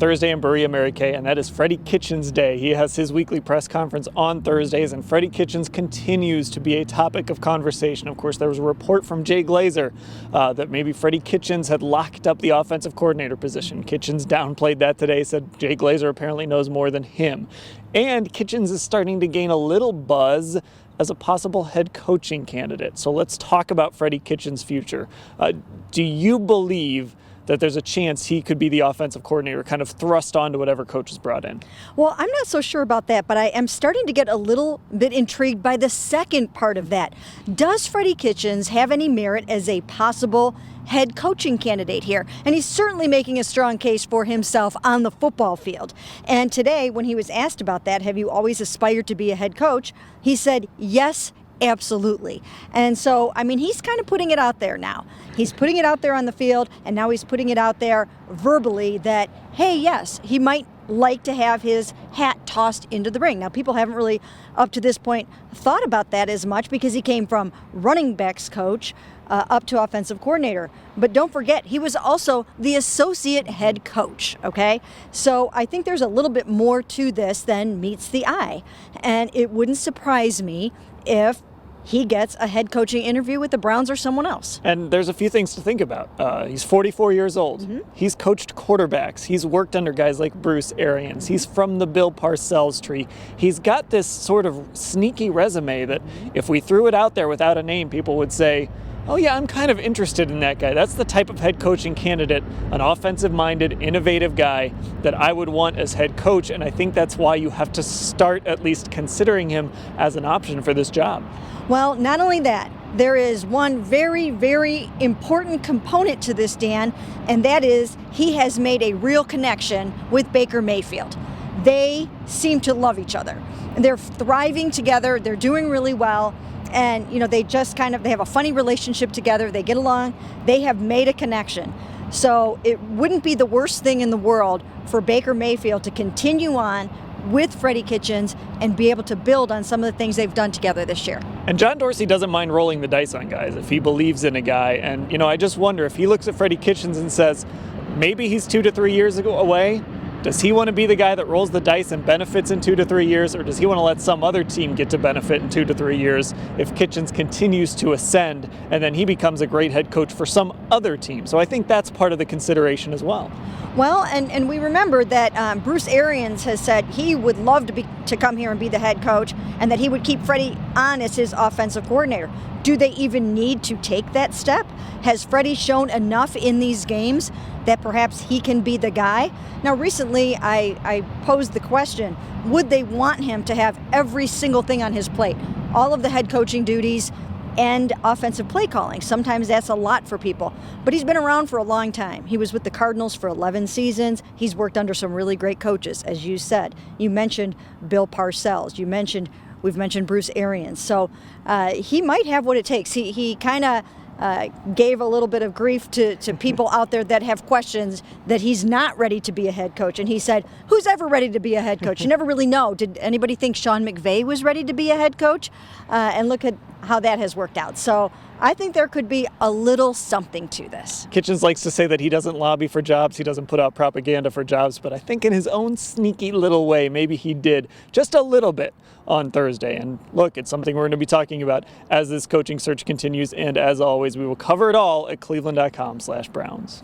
Thursday in Berea, Mary Kay, and that is Freddie Kitchens Day. He has his weekly press conference on Thursdays, and Freddie Kitchens continues to be a topic of conversation. Of course, there was a report from Jay Glazer that maybe Freddie Kitchens had locked up the offensive coordinator position. Kitchens downplayed that today, said Jay Glazer apparently knows more than him. And Kitchens is starting to gain a little buzz as a possible head coaching candidate. So let's talk about Freddie Kitchens' future. Do you believe that there's a chance he could be the offensive coordinator, kind of thrust onto whatever coach is brought in? Well, I'm not so sure about that, but I am starting to get a little bit intrigued by the second part of that. Does Freddie Kitchens have any merit as a possible head coaching candidate here? And he's certainly making a strong case for himself on the football field. And today, when he was asked about that, have you always aspired to be a head coach? He said, yes, absolutely. And so, I mean, he's kind of putting it out there now. He's putting it out there on the field, and now he's putting it out there verbally that, hey, yes, he might like to have his hat tossed into the ring. Now, people haven't really, up to this point, thought about that as much because he came from running backs coach up to offensive coordinator. But don't forget, he was also the associate head coach, okay? So I think there's a little bit more to this than meets the eye. And it wouldn't surprise me if he gets a head coaching interview with the Browns or someone else. And there's a few things to think about. He's 44 years old. Mm-hmm. He's coached quarterbacks. He's worked under guys like Bruce Arians. He's from the Bill Parcells tree. He's got this sort of sneaky resume that if we threw it out there without a name, people would say, oh yeah, I'm kind of interested in that guy. That's the type of head coaching candidate, an offensive-minded, innovative guy that I would want as head coach, and I think that's why you have to start at least considering him as an option for this job. Well, not only that, there is one very, very important component to this, Dan, and that is he has made a real connection with Baker Mayfield. They seem to love each other. They're thriving together. They're doing really well. And, you know, they have a funny relationship together. They get along. They have made a connection. So it wouldn't be the worst thing in the world for Baker Mayfield to continue on with Freddie Kitchens and be able to build on some of the things they've done together this year. And John Dorsey doesn't mind rolling the dice on guys if he believes in a guy. And, you know, I just wonder if he looks at Freddie Kitchens and says, maybe he's 2 to 3 years away. Does he want to be the guy that rolls the dice and benefits in 2 to 3 years, or does he want to let some other team get to benefit in 2 to 3 years if Kitchens continues to ascend and then he becomes a great head coach for some other team? So I think that's part of the consideration as well. Well, and we remember that Bruce Arians has said he would love to come here and be the head coach, and that he would keep Freddie on as his offensive coordinator. Do they even need to take that step? Has Freddie shown enough in these games that perhaps he can be the guy? Now, recently I posed the question, would they want him to have every single thing on his plate? All of the head coaching duties and offensive play calling. Sometimes that's a lot for people. But he's been around for a long time. He was with the Cardinals for 11 seasons. He's worked under some really great coaches, as you said. You mentioned Bill Parcells. We've mentioned Bruce Arians. So he might have what it takes. He kind of gave a little bit of grief to people out there that have questions that he's not ready to be a head coach. And he said, who's ever ready to be a head coach? You never really know. Did anybody think Sean McVay was ready to be a head coach? And look at how that has worked out. So I think there could be a little something to this. Kitchens likes to say that he doesn't lobby for jobs, he doesn't put out propaganda for jobs, but I think in his own sneaky little way, maybe he did just a little bit on Thursday. And look, it's something we're going to be talking about as this coaching search continues. And as always, we will cover it all at cleveland.com/Browns.